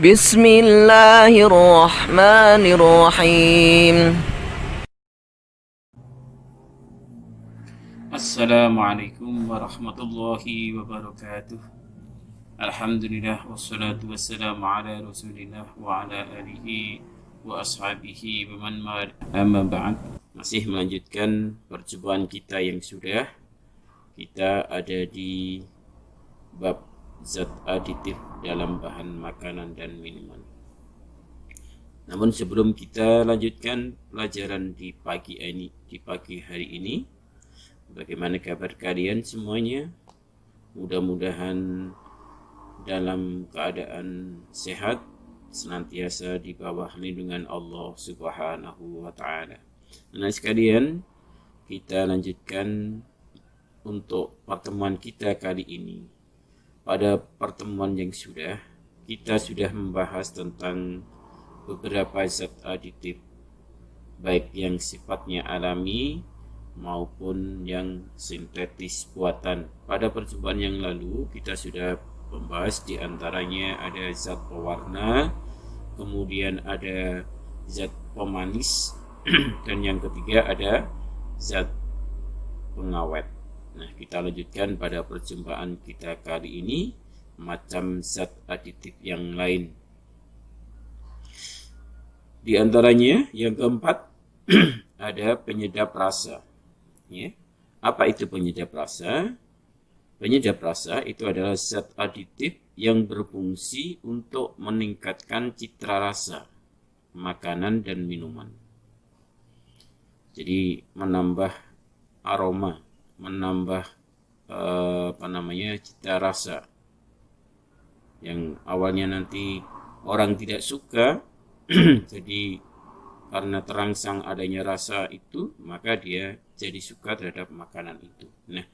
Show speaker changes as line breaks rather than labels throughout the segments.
بسم الله الرحمن الرحيم.
Assalamualaikum warahmatullahi wabarakatuh. Alhamdulillah wassalatu wassalamu ala rasulillah wa ala alihi wa ashabihi wa man wala. Amma ba'd. Masih melanjutkan perjumpaan kita yang sudah. Kita ada di bab zat aditif dalam bahan makanan dan minuman. Namun sebelum kita lanjutkan pelajaran di pagi hari ini, bagaimana kabar kalian semuanya? Mudah-mudahan dalam keadaan sehat, senantiasa di bawah lindungan Allah Subhanahu wa taala. Nah, sekalian, kita lanjutkan untuk pertemuan kita kali ini. Pada pertemuan yang kita sudah membahas tentang beberapa zat aditif, baik yang sifatnya alami maupun yang sintetis buatan. Pada percobaan yang lalu kita sudah membahas di antaranya ada zat pewarna, kemudian ada zat pemanis, dan yang ketiga ada zat pengawet. Nah, kita lanjutkan pada perjumpaan kita kali ini macam zat aditif yang lain. Di antaranya yang keempat ada penyedap rasa. Ya. Apa itu penyedap rasa? Penyedap rasa itu adalah zat aditif yang berfungsi untuk meningkatkan citra rasa makanan dan minuman. Jadi menambah aroma, menambah citra rasa yang awalnya nanti orang tidak suka, jadi karena terangsang adanya rasa itu, maka dia jadi suka terhadap makanan itu. Nah,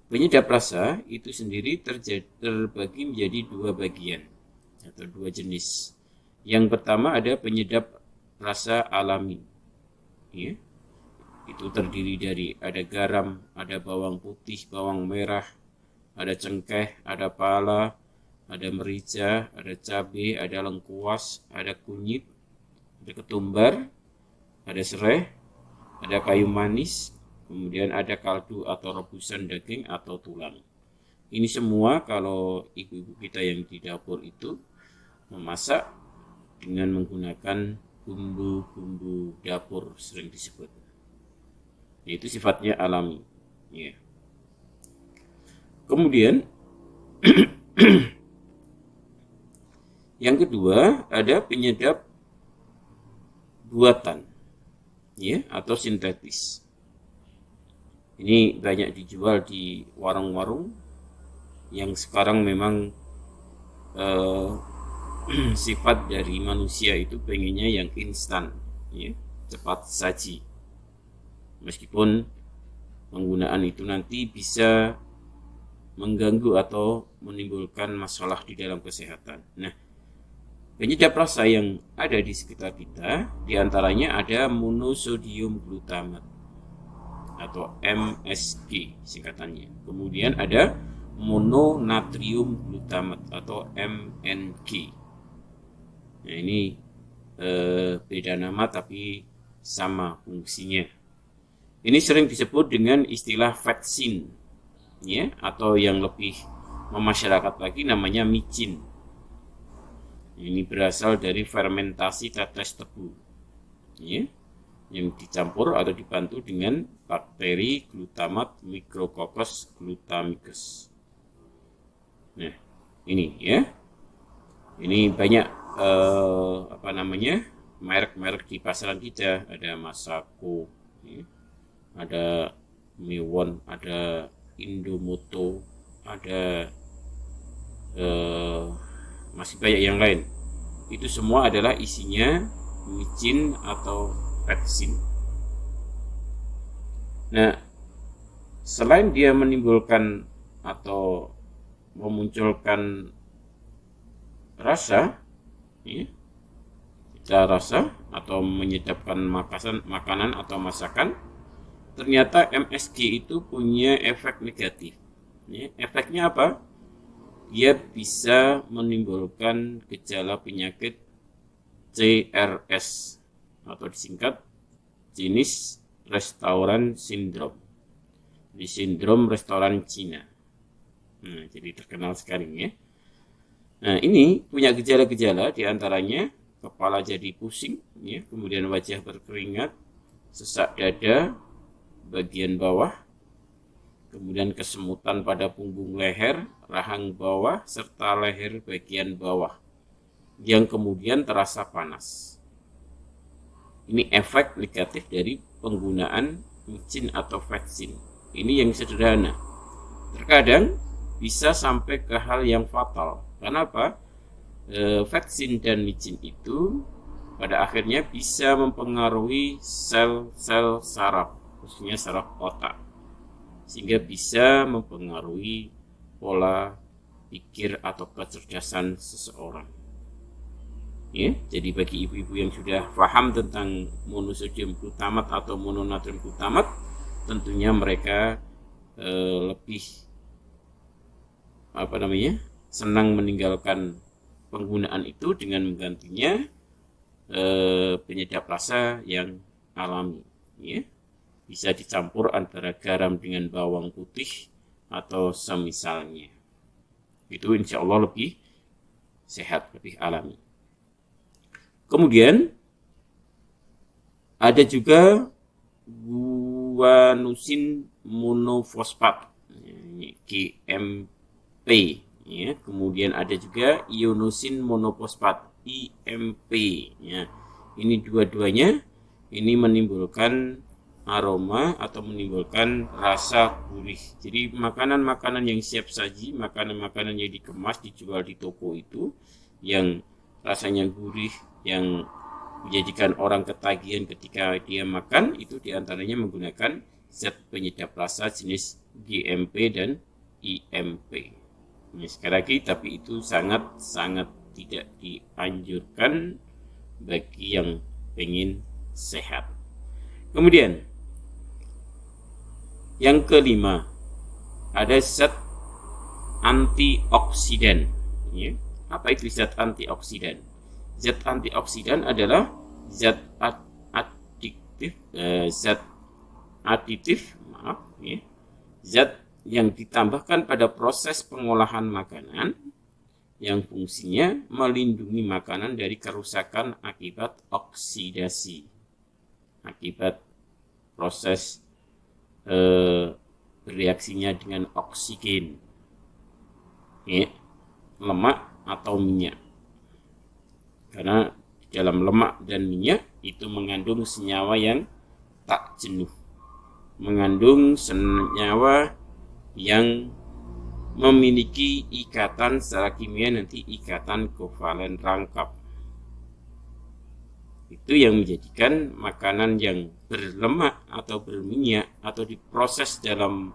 penyedap rasa itu sendiri terbagi menjadi dua bagian atau dua jenis. Yang pertama ada penyedap rasa alami. Ya. Itu terdiri dari ada garam, ada bawang putih, bawang merah, ada cengkeh, ada pala, ada merica, ada cabai, ada lengkuas, ada kunyit, ada ketumbar, ada serai, ada kayu manis, kemudian ada kaldu atau rebusan daging atau tulang. Ini semua kalau ibu-ibu kita yang di dapur itu memasak dengan menggunakan bumbu-bumbu dapur sering disebut. Itu sifatnya alami. Ya. Kemudian yang kedua ada penyedap buatan, ya, atau sintetis. Ini banyak dijual di warung-warung yang sekarang memang sifat dari manusia itu pengennya yang instan, ya, cepat saji. Meskipun penggunaan itu nanti bisa mengganggu atau menimbulkan masalah di dalam kesehatan. Nah, penyedap rasa yang ada di sekitar kita, diantaranya ada monosodium glutamat atau MSG singkatannya. Kemudian ada mononatrium glutamat atau MNG. Nah, ini beda nama tapi sama fungsinya. Ini sering disebut dengan istilah vaksin, ya, atau yang lebih memasyarakat lagi namanya micin. Ini berasal dari fermentasi tetes tebu, ya, yang dicampur atau dibantu dengan bakteri glutamat Micrococcus glutamicus. Nah, ini ya, ini banyak merek-merek di pasaran kita. Ada Masako, ya, ada Miwon, ada Indomoto, ada masih banyak yang lain. Itu semua adalah isinya micin atau vaksin. Nah, selain dia menimbulkan atau memunculkan rasa, ya, citra rasa atau menyedapkan makanan atau masakan, ternyata MSG itu punya efek negatif. Ya, efeknya apa? dia bisa menimbulkan gejala penyakit CRS atau disingkat jenis restoran syndrome. Di sindrom restoran Cina. Nah, jadi terkenal sekali ya. Nah, ini punya gejala-gejala, diantaranya kepala jadi pusing, ya, kemudian wajah berkeringat, sesak dada bagian bawah, kemudian kesemutan pada punggung leher, rahang bawah, serta leher bagian bawah, yang kemudian terasa panas. Ini efek negatif dari penggunaan micin atau vaksin. Ini yang sederhana. Terkadang bisa sampai ke hal yang fatal. Kenapa? Vaksin dan micin itu pada akhirnya bisa mempengaruhi sel-sel saraf, khususnya saraf otak, sehingga bisa mempengaruhi pola pikir atau kecerdasan seseorang. Ya, jadi bagi ibu-ibu yang sudah paham tentang monosodium glutamat atau mononatrium glutamat, tentunya mereka lebih senang meninggalkan penggunaan itu dengan menggantinya penyedap rasa yang alami, ya. Bisa dicampur antara garam dengan bawang putih atau semisalnya. Itu insya Allah lebih sehat, lebih alami. Kemudian ada juga guanusin monofosfat, GMP, ya. Kemudian ada juga ianosin monofosfat, IMP, ya. Ini dua-duanya ini menimbulkan aroma atau menimbulkan rasa gurih. Jadi makanan-makanan yang siap saji, makanan-makanan yang dikemas dijual di toko itu yang rasanya gurih, yang menjadikan orang ketagihan ketika dia makan, itu diantaranya menggunakan zat penyedap rasa jenis GMP dan IMP. Ini sekali lagi, tapi itu sangat tidak dianjurkan bagi yang ingin sehat. Kemudian yang kelima, ada zat antioksidan. Ya. Apa itu zat antioksidan? Zat antioksidan adalah zat aditif, ya. Zat yang ditambahkan pada proses pengolahan makanan yang fungsinya melindungi makanan dari kerusakan akibat oksidasi, akibat proses bereaksinya dengan oksigen, ya, lemak atau minyak. Karena di dalam lemak dan minyak itu mengandung senyawa yang tak jenuh, mengandung senyawa yang memiliki ikatan secara kimia, nanti ikatan kovalen rangkap. Itu yang menjadikan makanan yang berlemak atau berminyak atau diproses dalam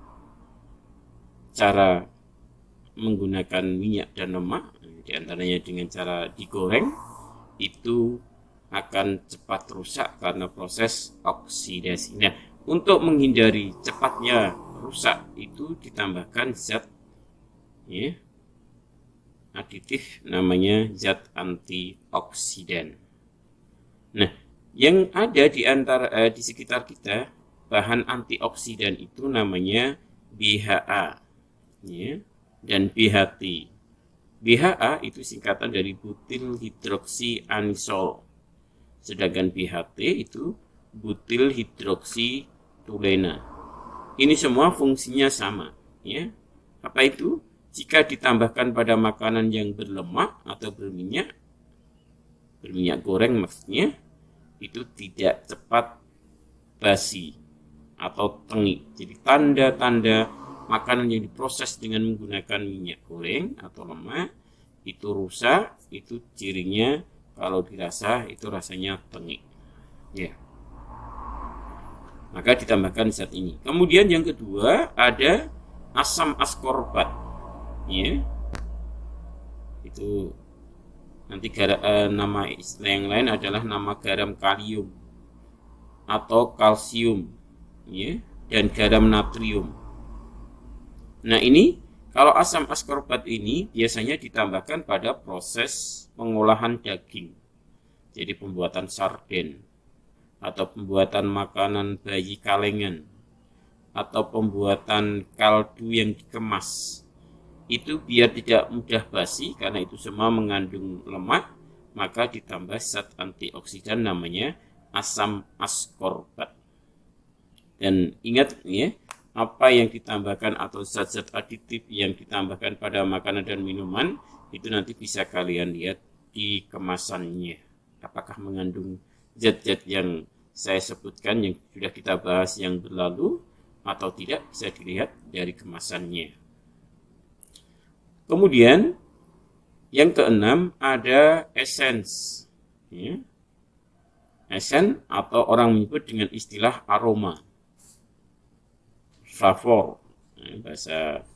cara menggunakan minyak dan lemak, diantaranya dengan cara digoreng, itu akan cepat rusak karena proses oksidasi. Nah, untuk menghindari cepatnya rusak itu ditambahkan zat, ya, aditif, namanya zat antioksidan. Nah, yang ada di sekitar kita, bahan antioksidan itu namanya BHA, ya, dan BHT. BHA itu singkatan dari butil hidroksi anisol, sedangkan BHT itu butil hidroksi tulena. Ini semua fungsinya sama, ya. Apa itu? Jika ditambahkan pada makanan yang berlemak atau berminyak goreng maksudnya, itu tidak cepat basi atau tengik. Jadi tanda-tanda makanan yang diproses dengan menggunakan minyak goreng atau lemak itu rusak, itu cirinya kalau dirasa itu rasanya tengik, ya. Maka ditambahkan zat ini. Kemudian yang kedua ada asam askorbat, ya. Itu nanti nama istilah yang lain adalah nama garam kalium atau kalsium, ya, dan garam natrium. Nah, ini Kalau asam askorbat ini biasanya ditambahkan pada proses pengolahan daging. Jadi pembuatan sarden, atau pembuatan makanan bayi kalengan, atau pembuatan kaldu yang dikemas. Itu biar tidak mudah basi karena itu semua mengandung lemak, maka ditambah zat antioksidan namanya asam askorbat. Dan ingat ya, apa yang ditambahkan atau zat-zat aditif yang ditambahkan pada makanan dan minuman itu nanti bisa kalian lihat di kemasannya. Apakah mengandung zat-zat yang saya sebutkan yang sudah kita bahas yang berlalu atau tidak, bisa dilihat dari kemasannya. Kemudian yang keenam ada essence. Ya. Essence atau orang menyebut dengan istilah aroma, flavor, bahasa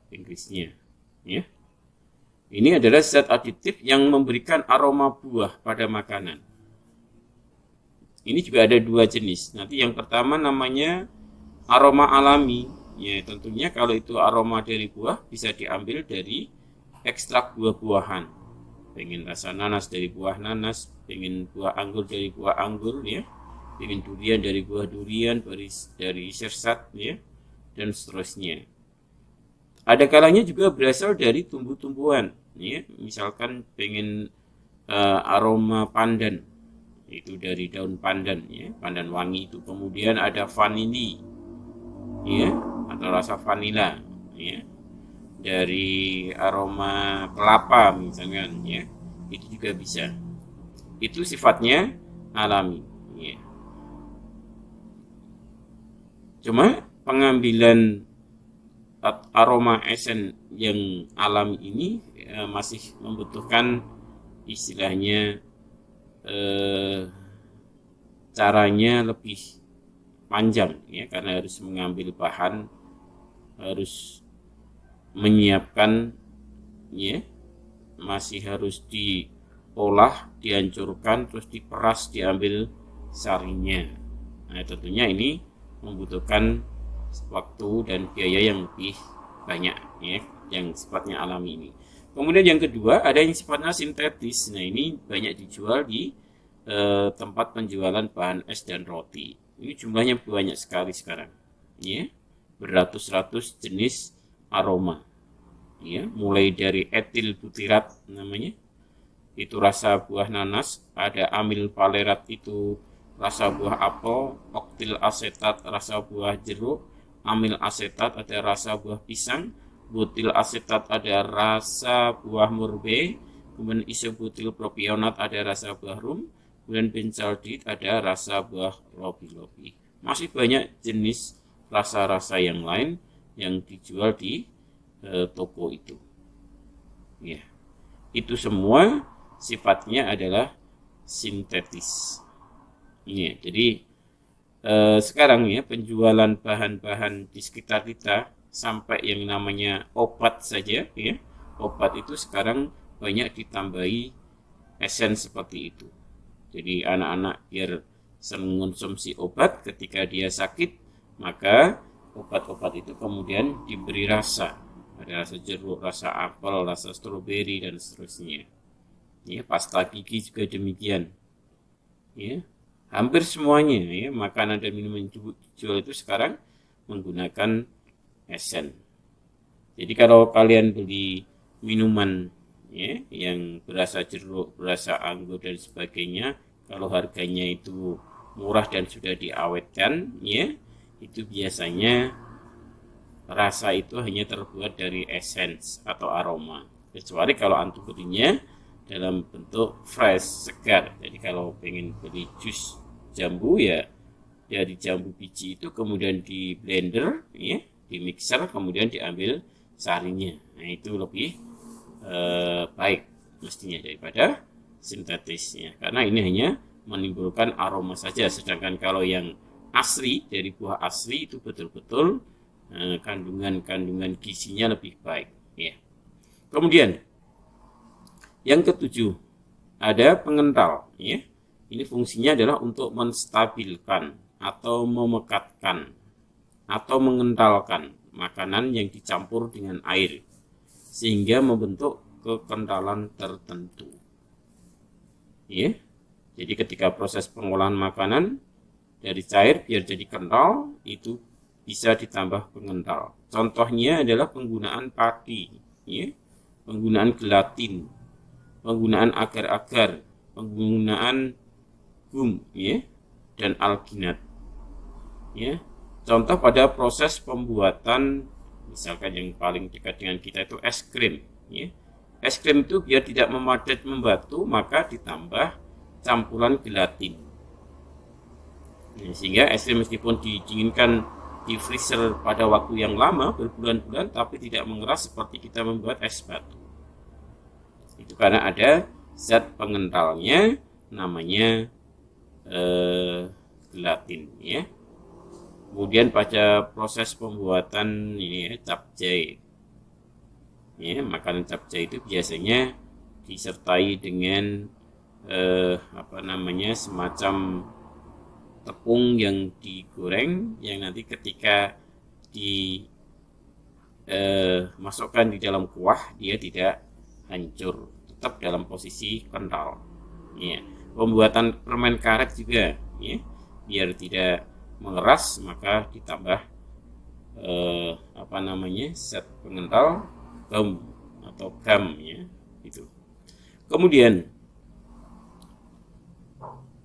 Inggrisnya. Ya. Ini adalah zat aditif yang memberikan aroma buah pada makanan. Ini juga ada dua jenis. Nanti yang pertama namanya aroma alami. Ya, tentunya kalau itu aroma dari buah bisa diambil dari ekstrak buah-buahan. Pengen rasa nanas dari buah nanas, pengen buah anggur dari buah anggur, ya. Pengen durian dari buah durian, dari sirsat, ya, dan seterusnya. Ada kalanya juga berasal dari tumbuh-tumbuhan, ya. Misalkan pengen aroma pandan, itu dari daun pandan, ya, pandan wangi itu. Kemudian ada vanili, ya, atau rasa vanila, ya, dari aroma kelapa misalkan, ya, itu juga bisa. Itu sifatnya alami, ya. Cuma pengambilan aroma esen yang alami ini masih membutuhkan istilahnya caranya lebih panjang, ya, karena harus mengambil bahan, harus menyiapkan, ya, masih harus diolah, dihancurkan, terus diperas, diambil sarinya. Nah, tentunya ini membutuhkan waktu dan biaya yang lebih banyak, ya, yang sifatnya alami ini. Kemudian yang kedua ada yang sifatnya sintetis. Nah, ini banyak dijual di tempat penjualan bahan es dan roti. Ini jumlahnya banyak sekali sekarang, ya, beratus-ratus jenis aroma, ya, mulai dari etil butirat namanya, itu rasa buah nanas, ada amil valerat itu rasa buah apel, oktil asetat rasa buah jeruk, amil asetat ada rasa buah pisang, butil asetat ada rasa buah murbe, kemudian isobutil propionat ada rasa buah rum, kemudian benzaldehid ada rasa buah lobi-lobi. Masih banyak jenis rasa-rasa yang lain yang dijual di toko itu. Ya, itu semua sifatnya adalah sintetis. Ya, jadi sekarang, ya, penjualan bahan-bahan di sekitar kita sampai yang namanya obat saja, ya, obat itu sekarang banyak ditambahi esen seperti itu. Jadi anak-anak biar sering mengonsumsi obat ketika dia sakit, maka obat-obat itu kemudian diberi rasa. Ada rasa jeruk, rasa apel, rasa stroberi, dan seterusnya. Ya, pasta gigi juga demikian. Ya, hampir semuanya, ya, makanan dan minuman dijual itu sekarang menggunakan esen. Jadi kalau kalian beli minuman, ya, yang berasa jeruk, berasa anggur dan sebagainya, kalau harganya itu murah dan sudah diawetkan, ya, itu biasanya rasa itu hanya terbuat dari essence atau aroma. Kecuali kalau antum belinya dalam bentuk fresh, segar. Jadi kalau pengen beli jus jambu, ya, dari jambu biji itu kemudian di blender, ya, di mixer, kemudian diambil sarinya. Nah, itu lebih baik mestinya daripada sintetisnya, karena ini hanya menimbulkan aroma saja. Sedangkan kalau yang asli dari buah asli itu betul-betul kandungan gizinya lebih baik, ya. Kemudian yang ketujuh ada pengental, ya. Ini fungsinya adalah untuk menstabilkan atau memekatkan atau mengentalkan makanan yang dicampur dengan air sehingga membentuk kekentalan tertentu. Ya. Jadi ketika proses pengolahan makanan dari cair biar jadi kental, itu bisa ditambah pengental. Contohnya adalah penggunaan padi, ya, penggunaan gelatin, penggunaan agar-agar, penggunaan gum, ya, dan alginat. Ya. Contoh pada proses pembuatan, misalkan yang paling dekat dengan kita itu es krim. Ya. Es krim itu biar tidak memadat membatu, maka ditambah campuran gelatin. Nah, sehingga es krim meskipun didinginkan di freezer pada waktu yang lama berbulan-bulan, tapi tidak mengeras seperti kita membuat es batu. Itu karena ada zat pengentalnya namanya gelatin, ya. Kemudian pada proses pembuatan ini capcay, ya, makanan capcay itu biasanya disertai dengan semacam tepung yang digoreng, yang nanti ketika dimasukkan di dalam kuah dia tidak hancur, tetap dalam posisi kental. Ya. Pembuatan permen karet juga, ya, biar tidak mengeras maka ditambah zat pengental gum atau gam, ya, itu. Kemudian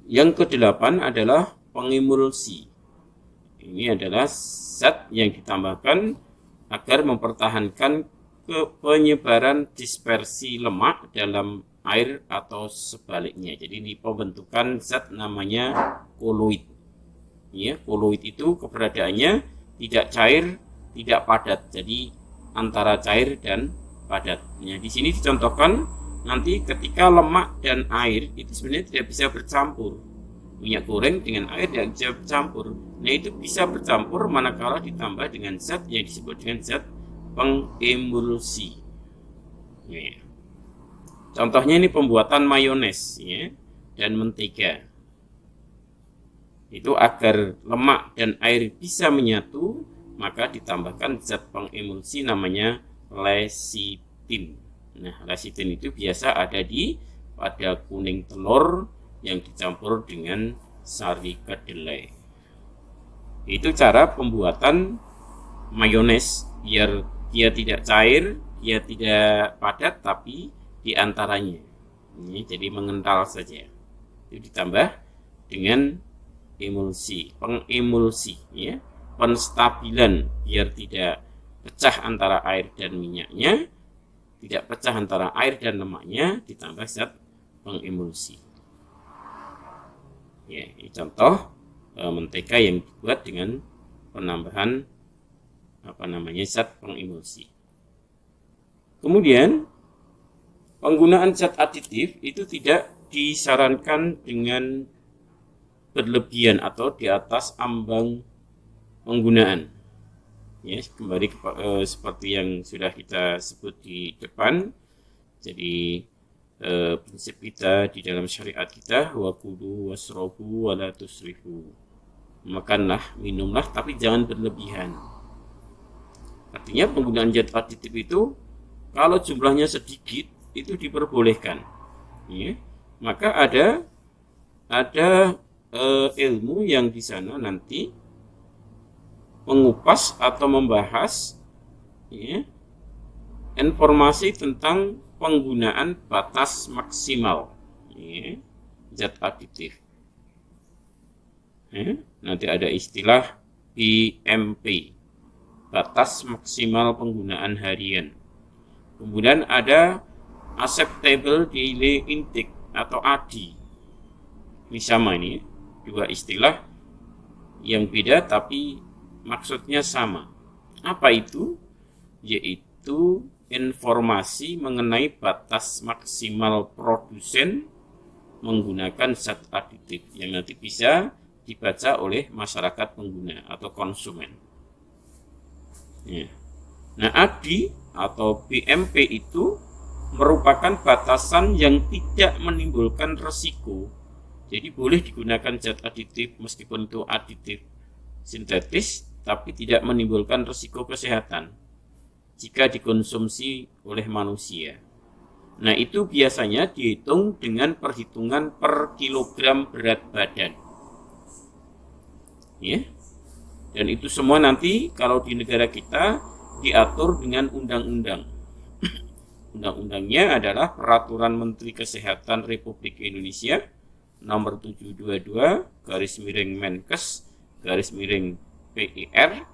yang ke-8 adalah pengemulsi. Ini adalah zat yang ditambahkan agar mempertahankan penyebaran dispersi lemak dalam air atau sebaliknya. Jadi ini pembentukan zat namanya koloid. Ya, koloid itu keberadaannya tidak cair, tidak padat. Jadi antara cair dan padat. Ya, di sini dicontohkan nanti ketika lemak dan air itu sebenarnya tidak bisa bercampur. Minyak goreng dengan air tidak bisa bercampur. Nah, itu bisa bercampur manakala ditambah dengan zat yang disebut dengan zat pengemulsi. Ya. Contohnya ini pembuatan mayones, ya, dan mentega. Itu agar lemak dan air bisa menyatu, maka ditambahkan zat pengemulsi namanya lecitin. Nah, lecitin itu biasa ada pada kuning telur yang dicampur dengan sari kedelai. Itu cara pembuatan mayones biar dia tidak cair, dia tidak padat, tapi diantaranya. Ini jadi mengental saja. Itu ditambah dengan emulsi, pengemulsi, ya, penstabilan biar tidak pecah antara air dan minyaknya, tidak pecah antara air dan lemaknya, ditambah zat pengemulsi. Ya, ini contoh mentega yang dibuat dengan penambahan zat pengemulsi. Kemudian penggunaan zat aditif itu tidak disarankan dengan berlebihan atau di atas ambang penggunaan. Ya, kembali seperti yang sudah kita sebut di depan. Jadi prinsip kita di dalam syariat kita, wa kulu wasrobu wa la tusrifu. Makanlah, minumlah, tapi jangan berlebihan. Artinya penggunaan zat aditif itu kalau jumlahnya sedikit itu diperbolehkan. Ya. Maka ada ilmu yang di sana nanti mengupas atau membahas, ya, informasi tentang penggunaan batas maksimal, ya, zat aditif. Ya, nanti ada istilah BMP, batas maksimal penggunaan harian. Kemudian ada acceptable daily intake atau ADI. Ini sama, ini dua istilah yang beda tapi maksudnya sama. Apa itu? Yaitu informasi mengenai batas maksimal produsen menggunakan zat aditif yang nanti bisa dibaca oleh masyarakat pengguna atau konsumen. Ya. Nah, ADI atau BMP itu merupakan batasan yang tidak menimbulkan resiko. Jadi boleh digunakan zat aditif meskipun itu aditif sintetis tapi tidak menimbulkan risiko kesehatan jika dikonsumsi oleh manusia. Nah, itu biasanya dihitung dengan perhitungan per kilogram berat badan. Ya. Dan itu semua nanti kalau di negara kita diatur dengan undang-undang. Undang-undangnya adalah Peraturan Menteri Kesehatan Republik Indonesia nomor 722 garis miring Menkes garis miring PIR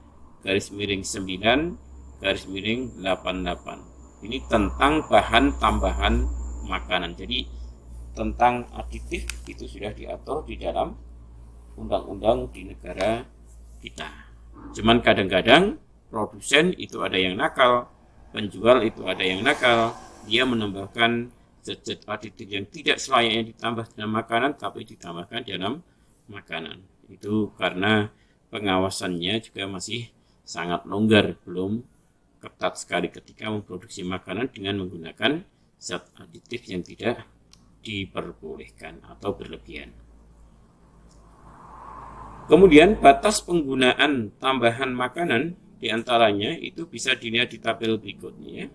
garis miring 9 garis miring 88. Ini tentang bahan tambahan makanan. Jadi tentang aditif itu sudah diatur di dalam undang-undang di negara kita. Cuman kadang-kadang produsen itu ada yang nakal, penjual itu ada yang nakal, dia menambahkan zat-zat aditif yang tidak selayaknya ditambah dalam makanan tapi ditambahkan dalam makanan. Itu karena pengawasannya juga masih sangat longgar, belum ketat sekali ketika memproduksi makanan dengan menggunakan zat aditif yang tidak diperbolehkan atau berlebihan. Kemudian batas penggunaan tambahan makanan diantaranya itu bisa dilihat di tabel berikutnya.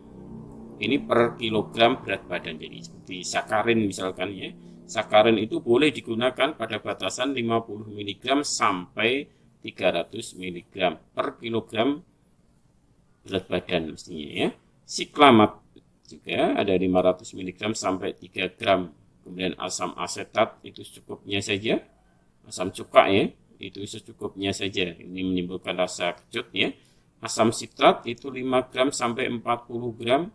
Ini per kilogram berat badan. Jadi seperti sakarin misalkan ya. Sakarin itu boleh digunakan pada batasan 50 mg sampai 300 mg per kilogram berat badan mestinya ya. Siklamat juga ada 500 mg sampai 3 gram. Kemudian asam asetat itu secukupnya saja. Asam cuka ya, itu secukupnya saja. Ini menimbulkan rasa kecut ya. Asam sitrat itu 5 gram sampai 40 gram.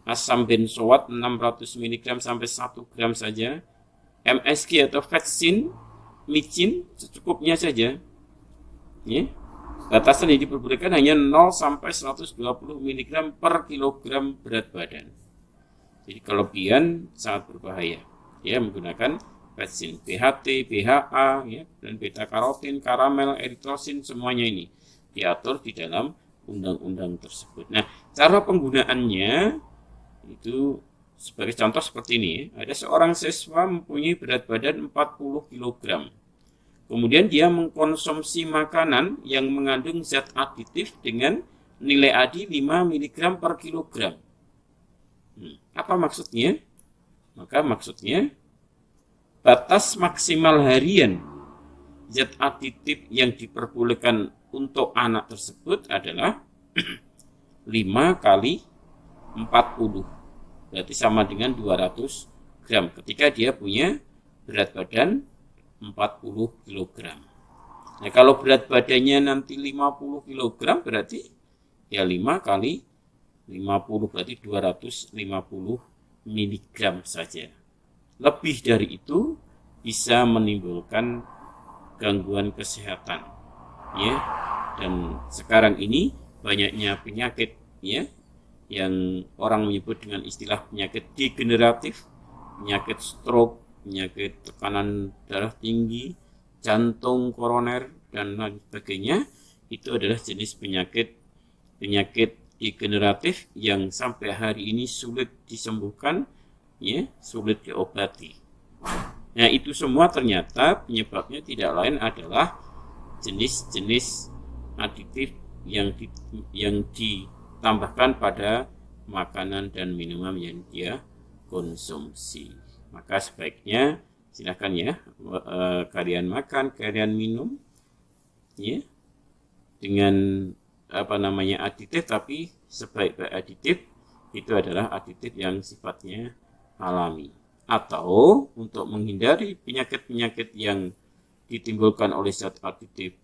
Asam benzoat 600 mg sampai 1 gram saja. MSG atau vetsin, micin secukupnya saja. Ya. Batasan yang diperbolehkan hanya 0 sampai 120 mg per kilogram berat badan. Jadi kelebihan sangat berbahaya. Ya, menggunakan vetsin, BHT, BHA, ya, dan beta karotin, karamel, eritrosin, semuanya ini diatur di dalam undang-undang tersebut. Nah, cara penggunaannya itu sebagai contoh seperti ini. Ada seorang siswa mempunyai berat badan 40 kg. Kemudian dia mengkonsumsi makanan yang mengandung zat aditif dengan nilai ADI 5 mg per kilogram. Apa maksudnya? Maka maksudnya batas maksimal harian zat aditif yang diperbolehkan untuk anak tersebut adalah 5 kali 40. Berarti sama dengan 200 gram ketika dia punya berat badan 40 kg. Nah, kalau berat badannya nanti 50 kg berarti ya 5 kali 50 berarti 250 mg saja. Lebih dari itu bisa menimbulkan gangguan kesehatan. Ya. Dan sekarang ini banyaknya penyakit ya yang orang menyebut dengan istilah penyakit degeneratif, penyakit stroke, penyakit tekanan darah tinggi, jantung koroner, dan lain sebagainya. Itu adalah jenis penyakit degeneratif yang sampai hari ini sulit disembuhkan, ya, sulit diobati. Nah, itu semua ternyata penyebabnya tidak lain adalah jenis-jenis aditif yang ditambahkan pada makanan dan minuman yang dia konsumsi. Maka sebaiknya silakan ya kalian makan, kalian minum ya dengan aditif, tapi sebaik-baik aditif itu adalah aditif yang sifatnya alami. Atau untuk menghindari penyakit-penyakit yang ditimbulkan oleh zat aditif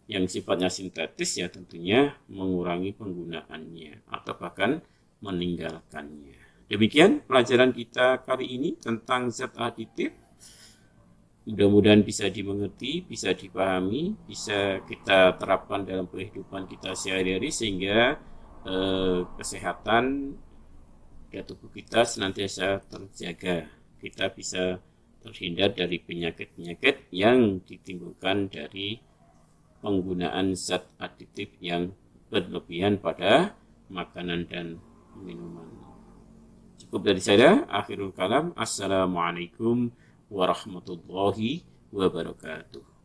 yang sifatnya sintetis ya tentunya mengurangi penggunaannya atau bahkan meninggalkannya. Demikian pelajaran kita kali ini tentang zat aditif. Mudah-mudahan bisa dimengerti, bisa dipahami, bisa kita terapkan dalam kehidupan kita sehari-hari sehingga kesehatan tubuh kita senantiasa terjaga. Kita bisa terhindar dari penyakit-penyakit yang ditimbulkan dari penggunaan zat aditif yang berlebihan pada makanan dan minuman. Cukup dari saya, akhirul kalam. Assalamualaikum warahmatullahi wabarakatuh.